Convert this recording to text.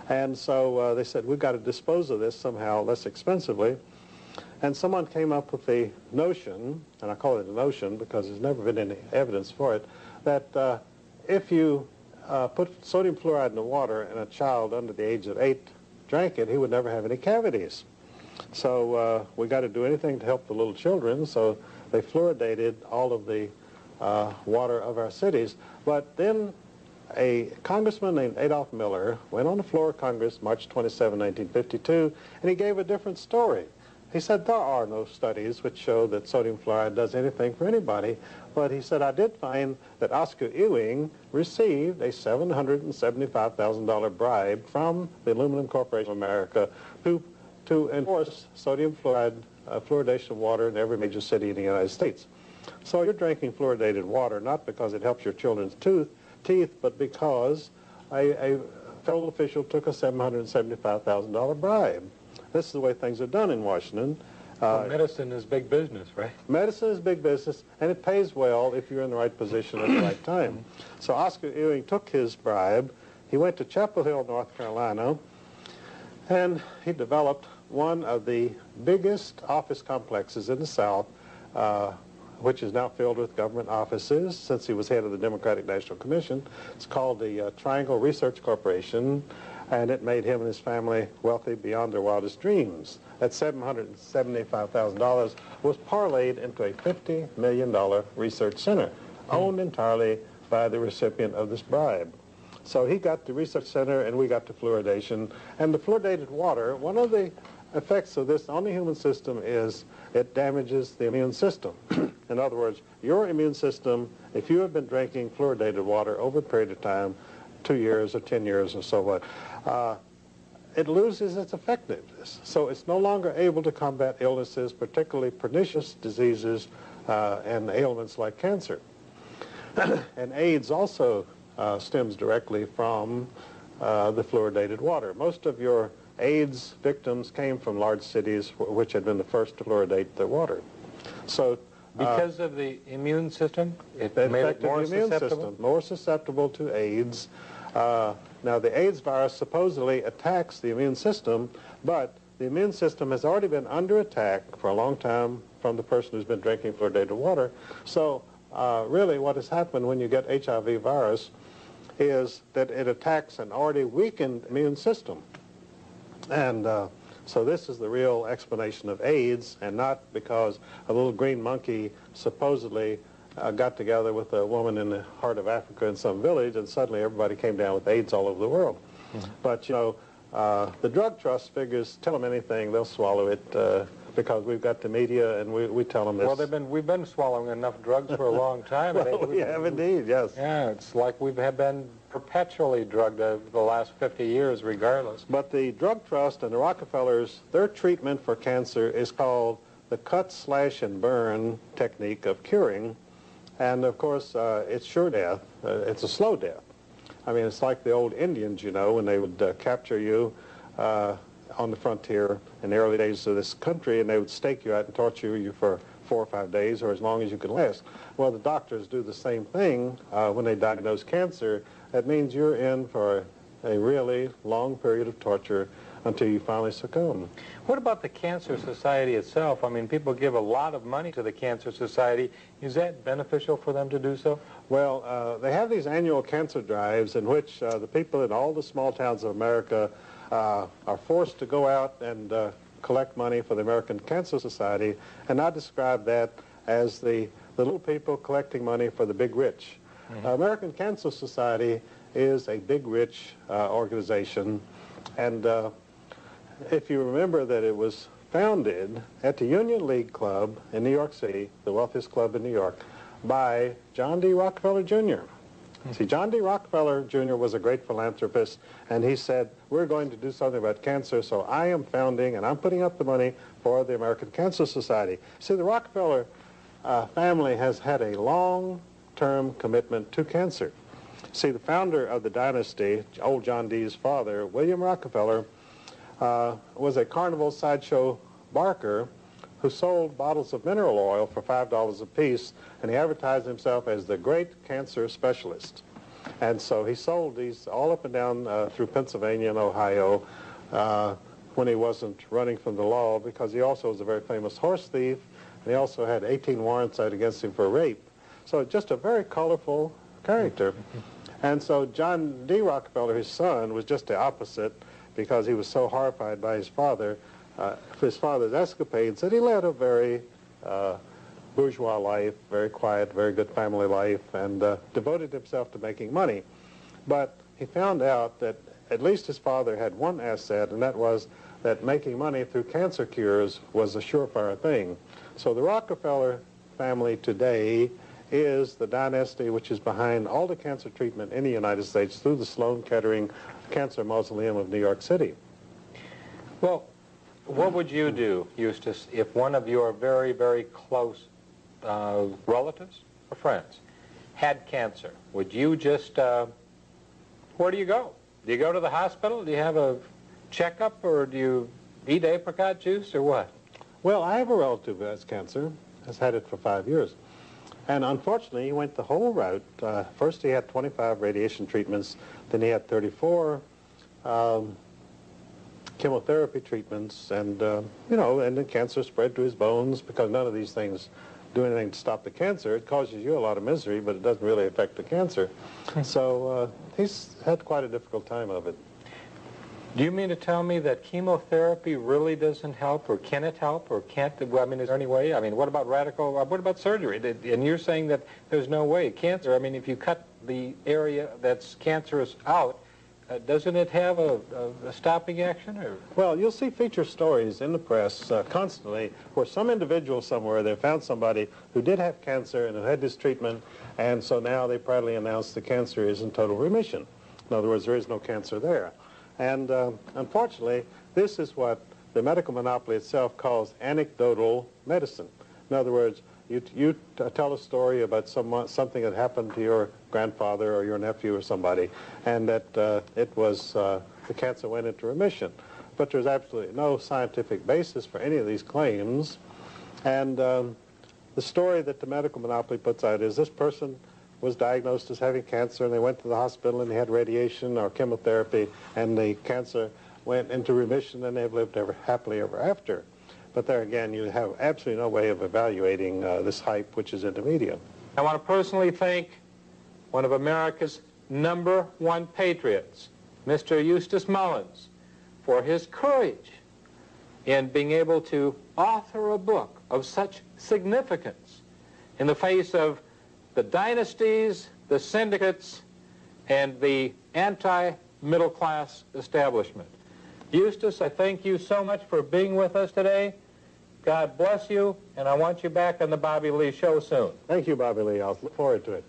And so they said, we've got to dispose of this somehow less expensively. And someone came up with the notion, and I call it a notion because there's never been any evidence for it, that if you put sodium fluoride in the water and a child under the age of 8 drank it, he would never have any cavities. So we got to do anything to help the little children, so they fluoridated all of the water of our cities. But then a congressman named Adolph Miller went on the floor of Congress March 27, 1952, and he gave a different story. He said there are no studies which show that sodium fluoride does anything for anybody, but he said I did find that Oscar Ewing received a $775,000 bribe from the Aluminum Corporation of America to enforce sodium fluoride fluoridation of water in every major city in the United States. So you're drinking fluoridated water not because it helps your children's teeth, but because a federal official took a $775,000 bribe. This is the way things are done in Washington. Well, medicine is big business, right? Medicine is big business, and it pays well if you're in the right position at the right time. So Oscar Ewing took his bribe. He went to Chapel Hill, North Carolina, and he developed one of the biggest office complexes in the South, which is now filled with government offices since he was head of the Democratic National Commission. It's called the Triangle Research Corporation, and it made him and his family wealthy beyond their wildest dreams. That $775,000 was parlayed into a $50 million research center, owned entirely by the recipient of this bribe. So he got the research center, and we got the fluoridation. And the fluoridated water, one of the effects of this on the human system is it damages the immune system. In other words, your immune system, if you have been drinking fluoridated water over a period of time, 2 years or 10 years or so what, it loses its effectiveness. So it's no longer able to combat illnesses, particularly pernicious diseases and ailments like cancer. And AIDS also stems directly from the fluoridated water. Most of your AIDS victims came from large cities which had been the first to fluoridate their water. So because of the immune system, it made it more susceptible? More susceptible to AIDS. Now, the AIDS virus supposedly attacks the immune system, but the immune system has already been under attack for a long time from the person who's been drinking fluoridated water. So really what has happened when you get HIV virus is that it attacks an already weakened immune system. And so this is the real explanation of AIDS, and not because a little green monkey supposedly got together with a woman in the heart of Africa in some village, and suddenly everybody came down with AIDS all over the world. But, you know, the drug trust figures, tell them anything, they'll swallow it because we've got the media, and we tell them this. Well, we've been swallowing enough drugs for a long time. Well, we have indeed, yes. Yeah, it's like we have been perpetually drugged over the last 50 years regardless. But the drug trust and the Rockefellers, their treatment for cancer is called the cut, slash, and burn technique of curing. And, of course, it's sure death. It's a slow death. I mean, it's like the old Indians, you know, when they would capture you on the frontier in the early days of this country, and they would stake you out and torture you for 4 or 5 days or as long as you could last. Well, the doctors do the same thing when they diagnose cancer. That means you're in for a really long period of torture until you finally succumb. What about the Cancer Society itself? I mean, people give a lot of money to the Cancer Society. Is that beneficial for them to do so? Well, they have these annual cancer drives in which the people in all the small towns of America are forced to go out and collect money for the American Cancer Society, and I describe that as the little people collecting money for the big rich. American Cancer Society is a big rich organization, and if you remember that it was founded at the Union League Club in New York City, the wealthiest club in New York, by John D. Rockefeller Jr. See, John D. Rockefeller Jr. was a great philanthropist, and he said, we're going to do something about cancer, so I am founding and I'm putting up the money for the American Cancer Society. See, the Rockefeller family has had a long-term commitment to cancer. See, the founder of the dynasty, old John D.'s father, William Rockefeller, was a carnival sideshow barker who sold bottles of mineral oil for $5 a piece, and he advertised himself as the great cancer specialist. And so he sold these all up and down through Pennsylvania and Ohio when he wasn't running from the law, because he also was a very famous horse thief, and he also had 18 warrants out against him for rape. So just a very colorful character. And so John D. Rockefeller, his son, was just the opposite, because he was so horrified by his father's escapades, that he led a very bourgeois life, very quiet, very good family life, and devoted himself to making money. But he found out that at least his father had one asset, and that was that making money through cancer cures was a surefire thing. So the Rockefeller family today is the dynasty which is behind all the cancer treatment in the United States through the Sloan Kettering Cancer Mausoleum of New York City. Well, what would you do, Eustace, if one of your very, very close relatives or friends had cancer? Would you just, where do you go? Do you go to the hospital? Do you have a checkup, or do you eat apricot juice, or what? Well, I have a relative who has cancer, has had it for 5 years. And unfortunately, he went the whole route. First he had 25 radiation treatments, then he had 34 chemotherapy treatments, and, and the cancer spread to his bones, because none of these things do anything to stop the cancer. It causes you a lot of misery, but it doesn't really affect the cancer. So he's had quite a difficult time of it. Do you mean to tell me that chemotherapy really doesn't help, or can it help, or can't? I mean, is there any way? I mean, what about surgery? And you're saying that there's no way. Cancer, I mean, if you cut the area that's cancerous out, doesn't it have a stopping action? Or? Well, you'll see feature stories in the press constantly where some individual somewhere, they found somebody who did have cancer and who had this treatment, and so now they proudly announce the cancer is in total remission. In other words, there is no cancer there. And unfortunately, this is what the medical monopoly itself calls anecdotal medicine. In other words, you tell a story about something that happened to your grandfather or your nephew or somebody, and that the cancer went into remission. But there's absolutely no scientific basis for any of these claims. And the story that the medical monopoly puts out is this person was diagnosed as having cancer, and they went to the hospital and they had radiation or chemotherapy, and the cancer went into remission, and they've lived happily ever after. But there again, you have absolutely no way of evaluating this hype which is in the media. I want to personally thank one of America's #1 patriots, Mr. Eustace Mullins, for his courage in being able to author a book of such significance in the face of the dynasties, the syndicates, and the anti-middle class establishment. Eustace, I thank you so much for being with us today. God bless you, and I want you back on the Bobby Lee Show soon. Thank you, Bobby Lee. I'll look forward to it.